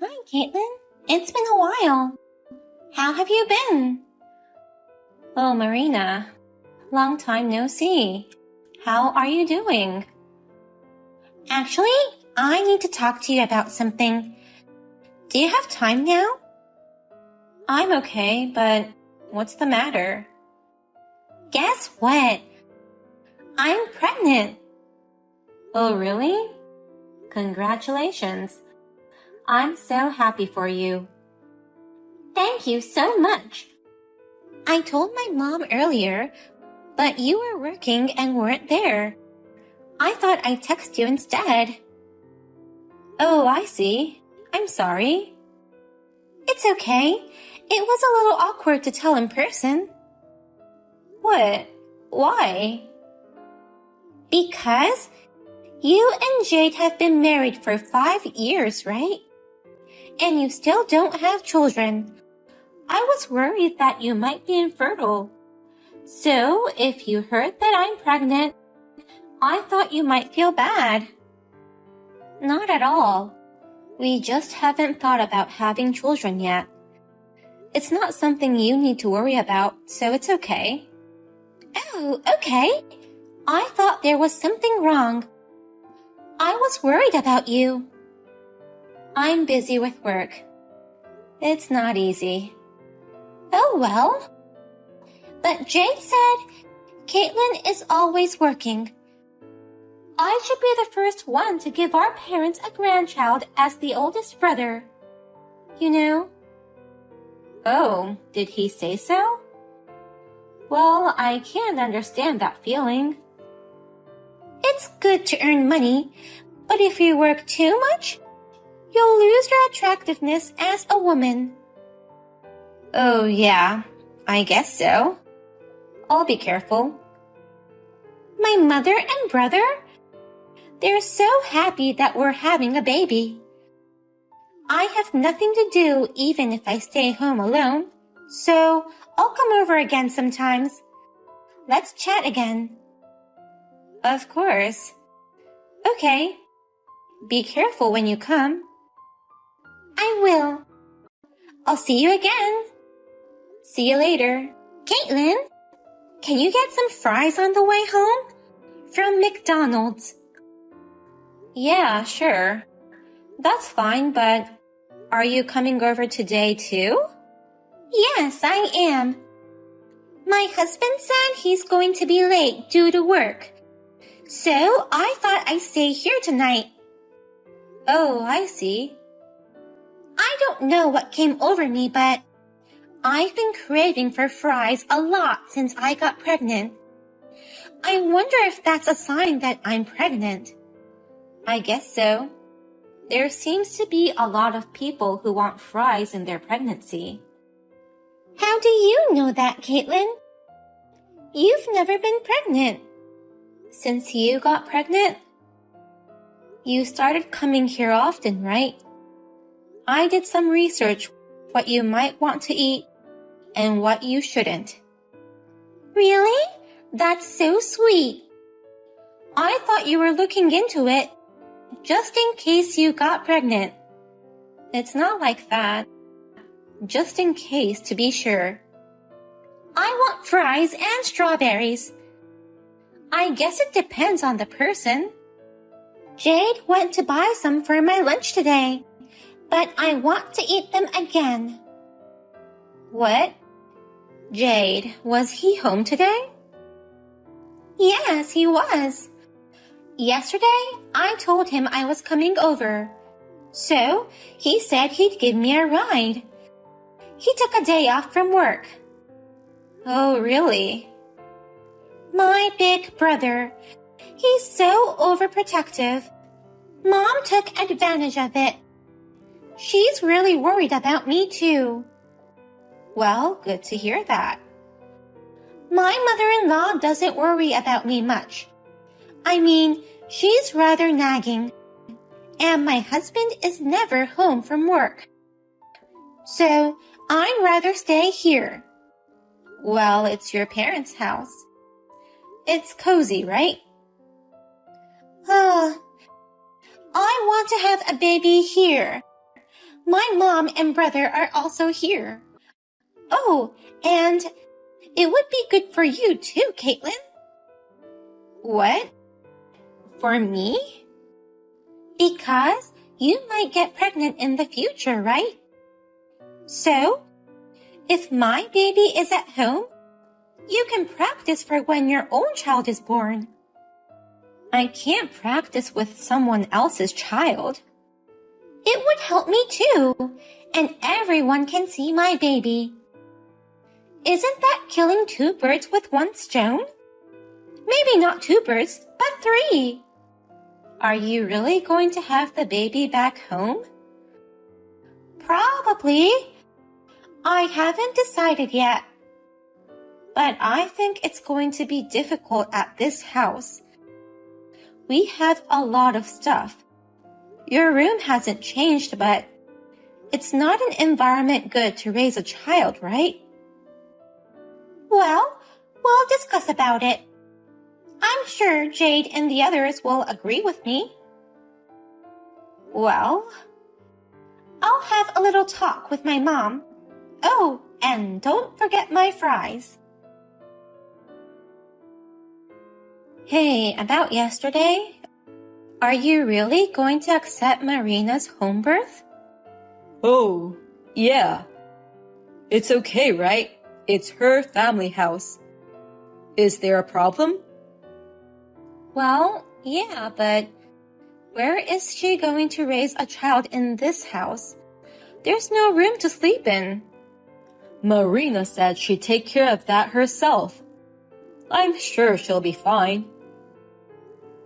Hi, Caitlin. It's been a while. How have you been? Oh, Marina. Long time no see. How are you doing? Actually, I need to talk to you about something. Do you have time now? I'm okay, but what's the matter? Guess what? I'm pregnant. Oh, really? Congratulations. I'm so happy for you. Thank you so much. I told my mom earlier, but you were working and weren't there. I thought I'd text you instead. Oh, I see. I'm sorry. It's okay. It was a little awkward to tell in person. What? Why? Because you and Jade have been married for 5 years, right? And you still don't have children. I was worried that you might be infertile. So, if you heard that I'm pregnant, I thought you might feel bad. Not at all. We just haven't thought about having children yet. It's not something you need to worry about, so it's okay. Oh, okay. I thought there was something wrong. I was worried about you. I'm busy with work. It's not easy. Oh, well. But Jade said Caitlin is always working. I should be the first one to give our parents a grandchild as the oldest brother. You know? Oh, did he say so? Well, I can't understand that feeling. It's good to earn money, but if you work too much, you'll lose your attractiveness as a woman. Oh, yeah, I guess so. I'll be careful. My mother and brother? They're so happy that we're having a baby. I have nothing to do even if I stay home alone, so I'll come over again sometimes. Let's chat again. Of course. Okay. Be careful when you come. I will. I'll see you again. See you later. Caitlin, can you get some fries on the way home? From McDonald's. Yeah, sure. That's fine, but are you coming over today too? Yes, I am. My husband said he's going to be late due to work. So I thought I'd stay here tonight. Oh, I see. I don't know what came over me, but I've been craving for fries a lot since I got pregnant. I wonder if that's a sign that I'm pregnant. I guess so. There seems to be a lot of people who want fries in their pregnancy. How do you know that, Caitlin? You've never been pregnant. Since you got pregnant? You started coming here often, right? I did some research what you might want to eat and what you shouldn't. Really? That's so sweet. I thought you were looking into it just in case you got pregnant. It's not like that. Just in case to be sure. I want fries and strawberries. I guess it depends on the person. Jade went to buy some for my lunch today, but I want to eat them again. What? Jade, was he home today? Yes, he was. Yesterday, I told him I was coming over, so he said he'd give me a ride. He took a day off from work. Oh, really? My big brother. He's so overprotective. Mom took advantage of it. She's really worried about me too. Well, good to hear that. My mother-in-law doesn't worry about me much. I mean, she's rather nagging. And my husband is never home from work. So, I'd rather stay here. Well, it's your parents' house. It's cozy, right? I want to have a baby here. My mom and brother are also here. Oh, and it would be good for you too, Caitlin. What? For me? Because you might get pregnant in the future, right? So, if my baby is at home, you can practice for when your own child is born. I can't practice with someone else's child. It would help me too, and everyone can see my baby. Isn't that killing 2 birds with 1 stone? Maybe not 2 birds, but 3. Are you really going to have the baby back home? Probably. I haven't decided yet. But I think it's going to be difficult at this house. We have a lot of stuff. Your room hasn't changed, but it's not an environment good to raise a child, right? Well, we'll discuss about it. I'm sure Jade and the others will agree with me. Well, I'll have a little talk with my mom. Oh, and don't forget my fries. Hey, about yesterday, are you really going to accept Marina's home birth? Oh, yeah. It's okay, right? It's her family house. Is there a problem? Well, yeah, but where is she going to raise a child in this house? There's no room to sleep in. Marina said she'd take care of that herself. I'm sure she'll be fine.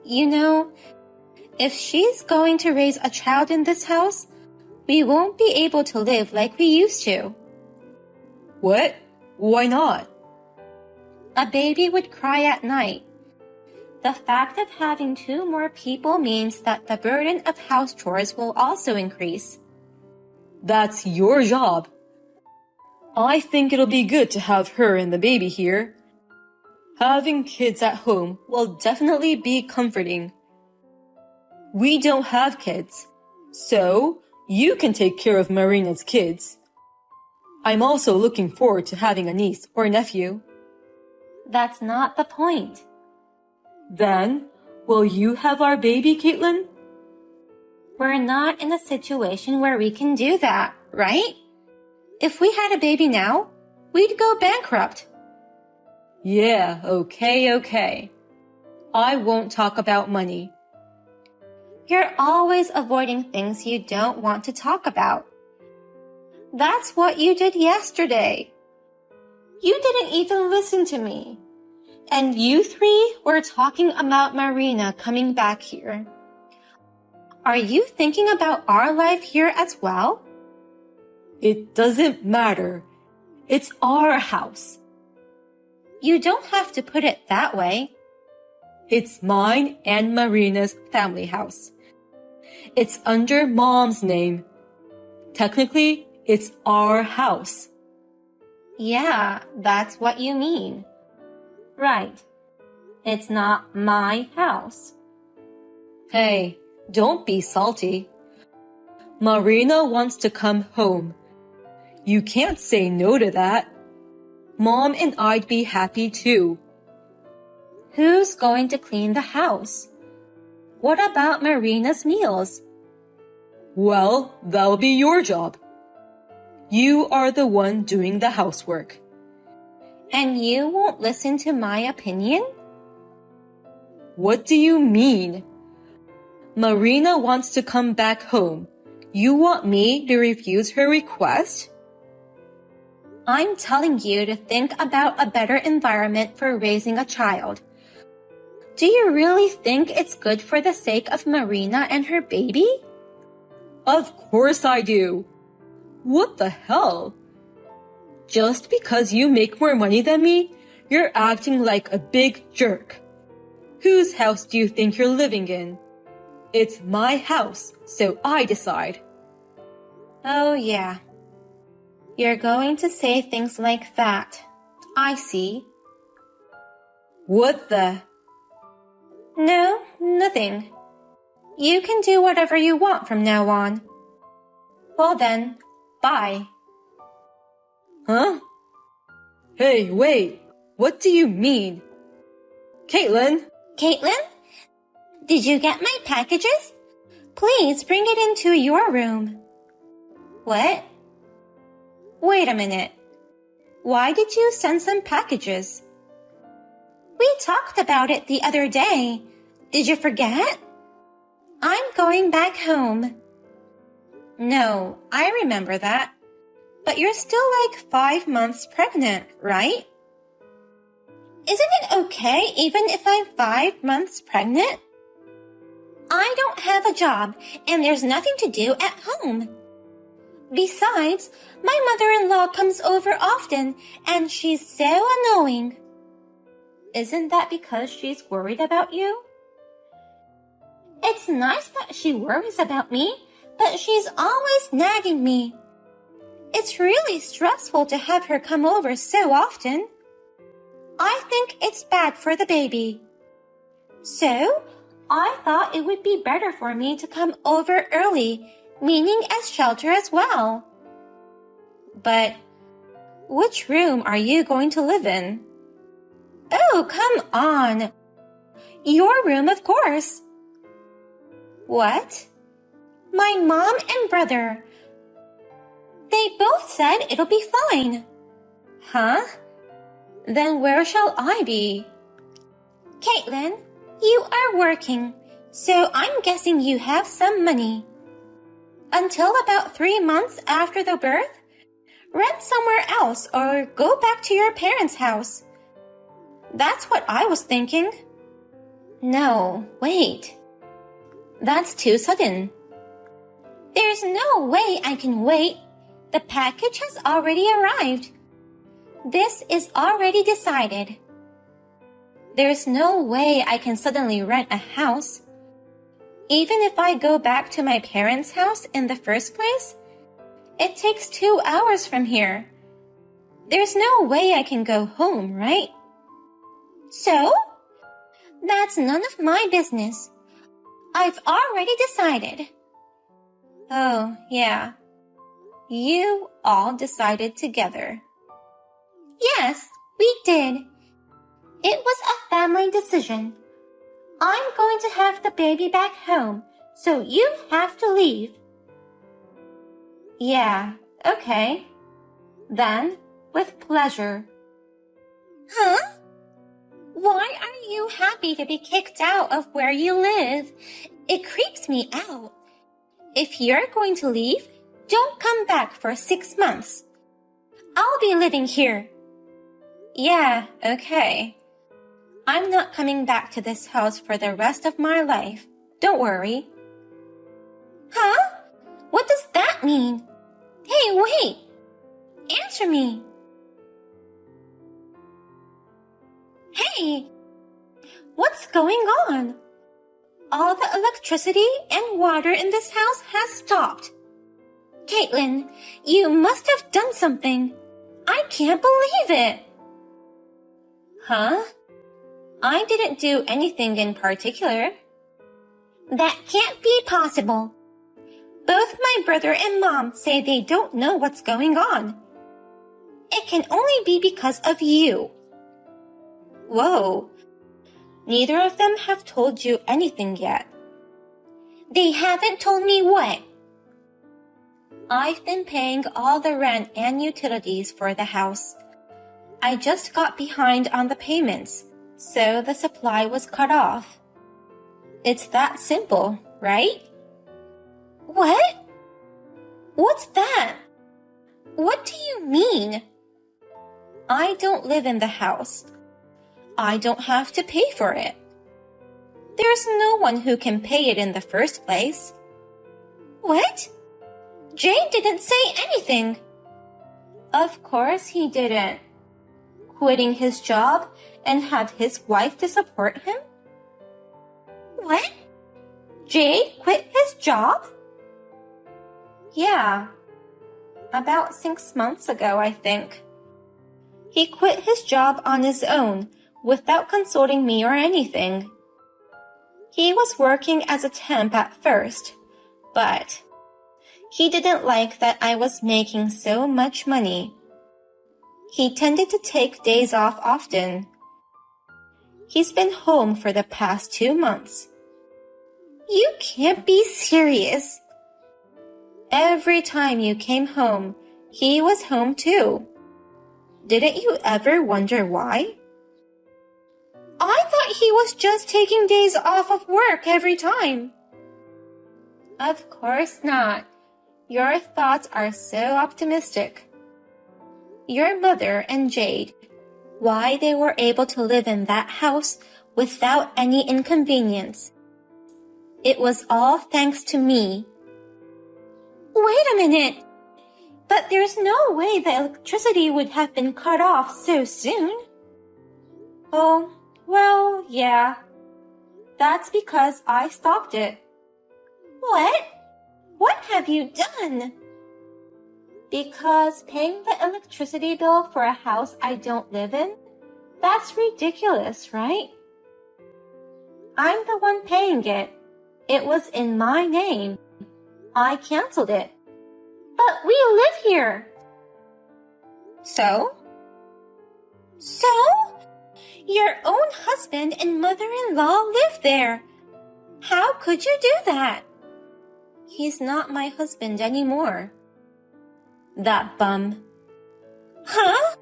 You know, if she's going to raise a child in this house, we won't be able to live like we used to. What? Why not? A baby would cry at night. The fact of having 2 more people means that the burden of house chores will also increase. That's your job. I think it'll be good to have her and the baby here. Having kids at home will definitely be comforting. We don't have kids, so you can take care of Marina's kids. I'm also looking forward to having a niece or nephew. That's not the point. Then, will you have our baby, Caitlin? We're not in a situation where we can do that, right? If we had a baby now, we'd go bankrupt. Yeah, okay. I won't talk about money. You're always avoiding things you don't want to talk about. That's what you did yesterday. You didn't even listen to me. And you 3 were talking about Marina coming back here. Are you thinking about our life here as well? It doesn't matter. It's our house. You don't have to put it that way. It's mine and Marina's family house. It's under Mom's name. Technically, it's our house. Yeah, that's what you mean. Right. It's not my house. Hey, don't be salty. Marina wants to come home. You can't say no to that. Mom and I'd be happy too. Who's going to clean the house? What about Marina's meals? Well, that'll be your job. You are the one doing the housework. And you won't listen to my opinion? What do you mean? Marina wants to come back home. You want me to refuse her request? I'm telling you to think about a better environment for raising a child. Do you really think it's good for the sake of Marina and her baby? Of course I do. What the hell? Just because you make more money than me, you're acting like a big jerk. Whose house do you think you're living in? It's my house, so I decide. Oh yeah. You're going to say things like that. I see. What the? No, nothing. You can do whatever you want from now on. Well then, bye. Huh? Hey, wait. What do you mean? Caitlin? Caitlin? Did you get my packages? Please bring it into your room. What? Wait a minute. Why did you send some packages? We talked about it the other day. Did you forget? I'm going back home. No, I remember that. But you're still like 5 months pregnant, right? Isn't it okay even if I'm 5 months pregnant? I don't have a job and there's nothing to do at home. Besides, my mother-in-law comes over often and she's so annoying. Isn't that because she's worried about you? It's nice that she worries about me, but she's always nagging me. It's really stressful to have her come over so often. I think it's bad for the baby. So, I thought it would be better for me to come over early, meaning as shelter as well. But, which room are you going to live in? Oh, come on. Your room, of course. What? My mom and brother. They both said it'll be fine. Huh? Then where shall I be? Caitlin, you are working, so I'm guessing you have some money. Until about 3 months after the birth, rent somewhere else or go back to your parents' house. That's what I was thinking. No, wait. That's too sudden. There's no way I can wait. The package has already arrived. This is already decided. There's no way I can suddenly rent a house. Even if I go back to my parents' house in the first place, it takes 2 hours from here. There's no way I can go home, right? So? That's none of my business. I've already decided. Oh, yeah. You all decided together. Yes, we did. It was a family decision. I'm going to have the baby back home, so you have to leave. Yeah, okay. Then, with pleasure. Huh? Why are you happy to be kicked out of where you live? It creeps me out. If you're going to leave, don't come back for 6 months. I'll be living here. Yeah, okay. I'm not coming back to this house for the rest of my life. Don't worry. Huh? What does that mean? Hey, wait! Answer me! Hey! What's going on? All the electricity and water in this house has stopped. Caitlin, you must have done something. I can't believe it. Huh? I didn't do anything in particular. That can't be possible. Both my brother and mom say they don't know what's going on. It can only be because of you. Whoa. Neither of them have told you anything yet. They haven't told me what? I've been paying all the rent and utilities for the house. I just got behind on the payments, so the supply was cut off. It's that simple, right? What? What's that? What do you mean? I don't live in the house. I don't have to pay for it. There's no one who can pay it in the first place. What? Jay didn't say anything. Of course he didn't. Quitting his job and had his wife to support him? What? Jay quit his job? Yeah. About 6 months ago, I think. He quit his job on his own without consulting me or anything. He was working as a temp at first, but He didn't like that I was making so much money. He tended to take days off often. He's been home for the past 2 months. You can't be serious. Every time you came home, he was home too. Didn't you ever wonder why? I thought he was just taking days off of work every time. Of course not. Your thoughts are so optimistic. Your mother and Jade, why they were able to live in that house without any inconvenience. It was all thanks to me. Wait a minute. But there's no way the electricity would have been cut off so soon. Oh, well, yeah. That's because I stopped it. What? What have you done? Because paying the electricity bill for a house I don't live in? That's ridiculous, right? I'm the one paying it. It was in my name. I canceled it. But we live here. So? So? Your own husband and mother-in-law live there. How could you do that? He's not my husband anymore. That bum. Huh?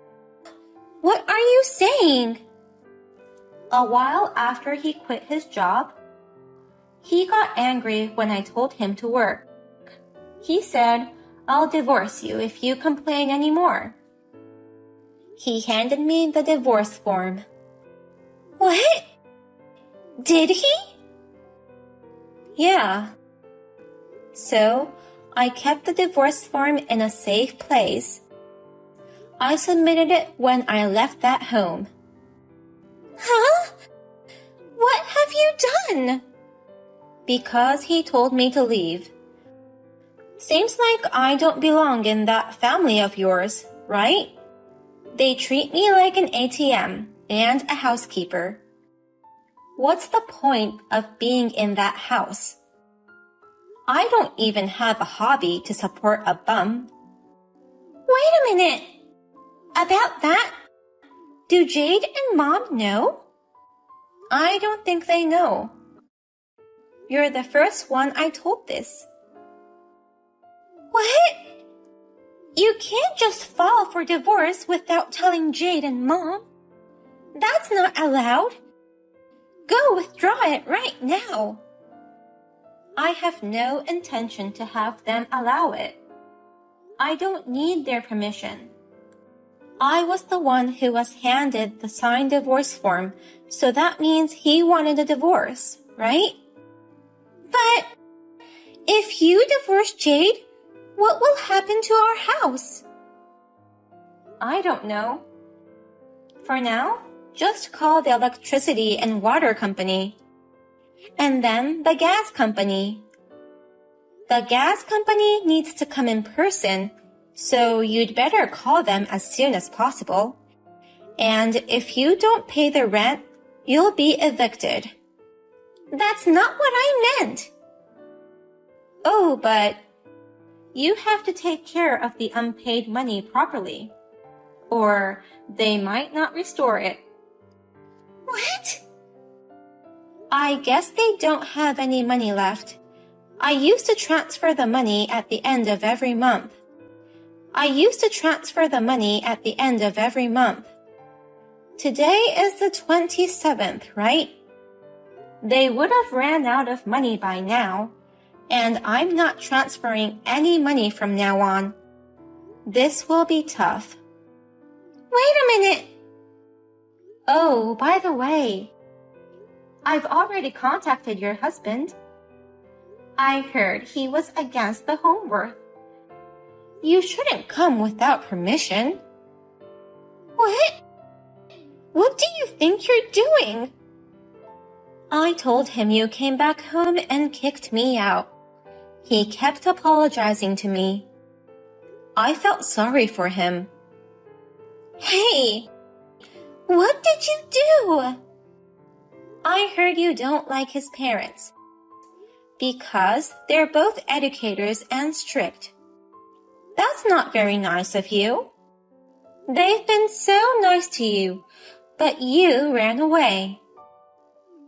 What are you saying? A while after he quit his job, he got angry when I told him to work. He said, I'll divorce you if you complain anymore. He handed me the divorce form. What? Did he? Yeah. So, I kept the divorce form in a safe place. I submitted it when I left that home. Huh? What have you done? Because he told me to leave. Seems like I don't belong in that family of yours, right? They treat me like an ATM and a housekeeper. What's the point of being in that house? I don't even have a hobby to support a bum. Wait a minute. About that? Do Jade and Mom know? I don't think they know. You're the first one I told this. What? You can't just file for divorce without telling Jade and Mom. That's not allowed. Go withdraw it right now. I have no intention to have them allow it. I don't need their permission. I was the one who was handed the signed divorce form, so that means he wanted a divorce, right? But if you divorce Jade, what will happen to our house? I don't know. For now, just call the electricity and water company. And then the gas company. The gas company needs to come in person, so you'd better call them as soon as possible. And if you don't pay the rent, you'll be evicted. That's not what I meant. Oh, but you have to take care of the unpaid money properly, or they might not restore it. What? I guess they don't have any money left. I used to transfer the money at the end of every month. Today is the 27th, right? They would have ran out of money by now, and I'm not transferring any money from now on. This will be tough. Wait a minute! Oh, by the way, I've already contacted your husband. I heard he was against the homework. You shouldn't come without permission. What? What do you think you're doing? I told him you came back home and kicked me out. He kept apologizing to me. I felt sorry for him. Hey, what did you do? I heard you don't like his parents. Because they're both educators and strict. That's not very nice of you. They've been so nice to you, but you ran away.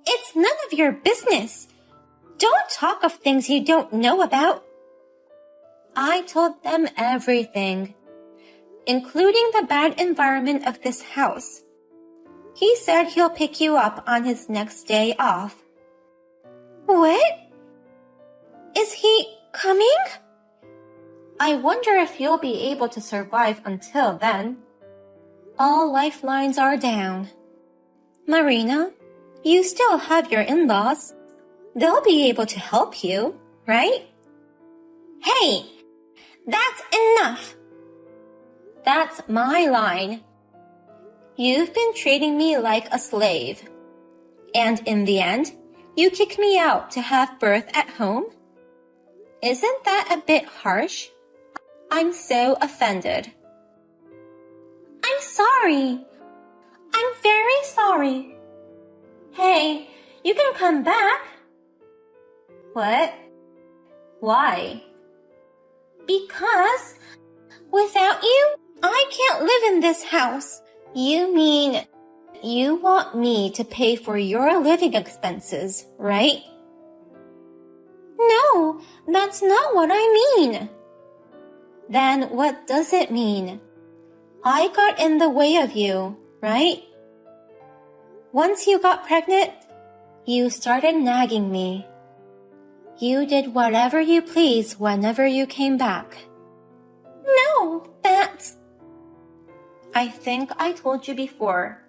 It's none of your business. Don't talk of things you don't know about. I told them everything, including the bad environment of this house. He said he'll pick you up on his next day off. What? Is he coming? I wonder if you'll be able to survive until then. All lifelines are down. Marina, you still have your in-laws. They'll be able to help you, right? Hey, that's enough. That's my line. You've been treating me like a slave. And in the end, you kicked me out to have birth at home? Isn't that a bit harsh? I'm so offended. I'm sorry. I'm very sorry. Hey, you can come back. What? Why? Because without you, I can't live in this house. You mean you want me to pay for your living expenses, right? No, that's not what I mean. Then what does it mean? I got in the way of you, right? Once you got pregnant, you started nagging me. You did whatever you pleased whenever you came back. No, that's... I think I told you before.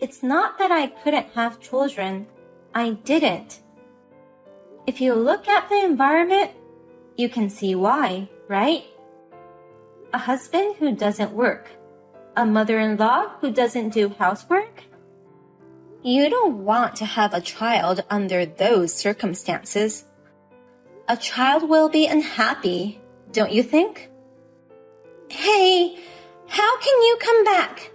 It's not that I couldn't have children. I didn't. If you look at the environment, you can see why, right? A husband who doesn't work. A mother-in-law who doesn't do housework. You don't want to have a child under those circumstances. A child will be unhappy, don't you think? Hey, how can you come back?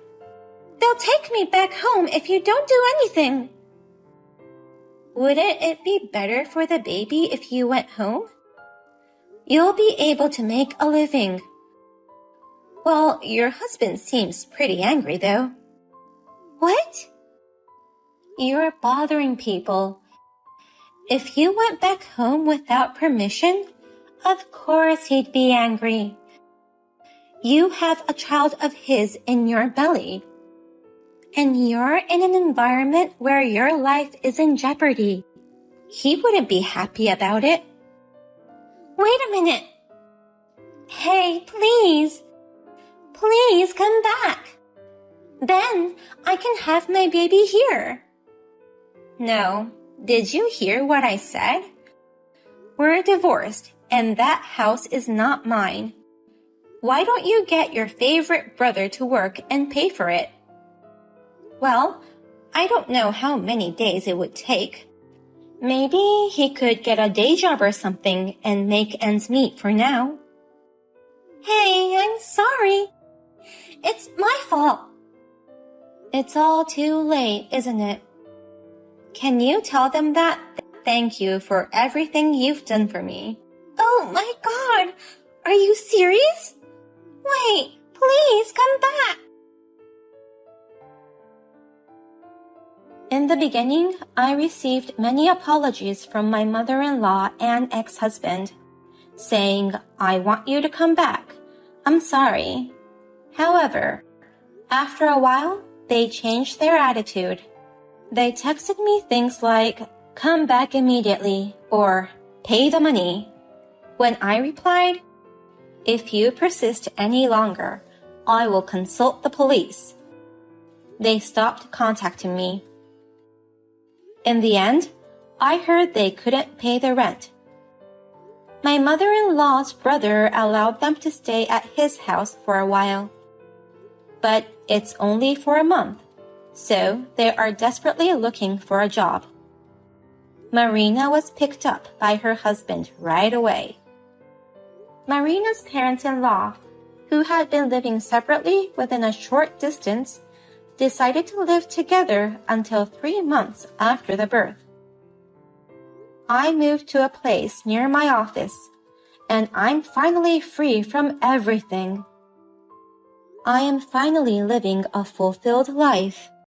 They'll take me back home if you don't do anything. Wouldn't it be better for the baby if you went home? You'll be able to make a living. Well, your husband seems pretty angry, though. What? You're bothering people. If you went back home without permission, of course he'd be angry. You have a child of his in your belly. And you're in an environment where your life is in jeopardy. He wouldn't be happy about it. Wait a minute. Hey, please. Please come back. Then I can have my baby here. No, did you hear what I said? We're divorced, and that house is not mine. Why don't you get your favorite brother to work and pay for it? Well, I don't know how many days it would take. Maybe he could get a day job or something and make ends meet for now. Hey, I'm sorry. It's my fault. It's all too late, isn't it? Can you tell them that? Thank you for everything you've done for me. Oh my God! Are you serious? Wait, please come back. In the beginning, I received many apologies from my mother-in-law and ex-husband, saying, I want you to come back. I'm sorry. However, after a while, they changed their attitude. They texted me things like, come back immediately, or pay the money. When I replied, if you persist any longer, I will consult the police. They stopped contacting me. In the end, I heard they couldn't pay the rent. My mother-in-law's brother allowed them to stay at his house for a while. But it's only for a month, so they are desperately looking for a job. Marina was picked up by her husband right away. Marina's parents-in-law, who had been living separately within a short distance, decided to live together until 3 months after the birth. I moved to a place near my office, and I'm finally free from everything. I am finally living a fulfilled life.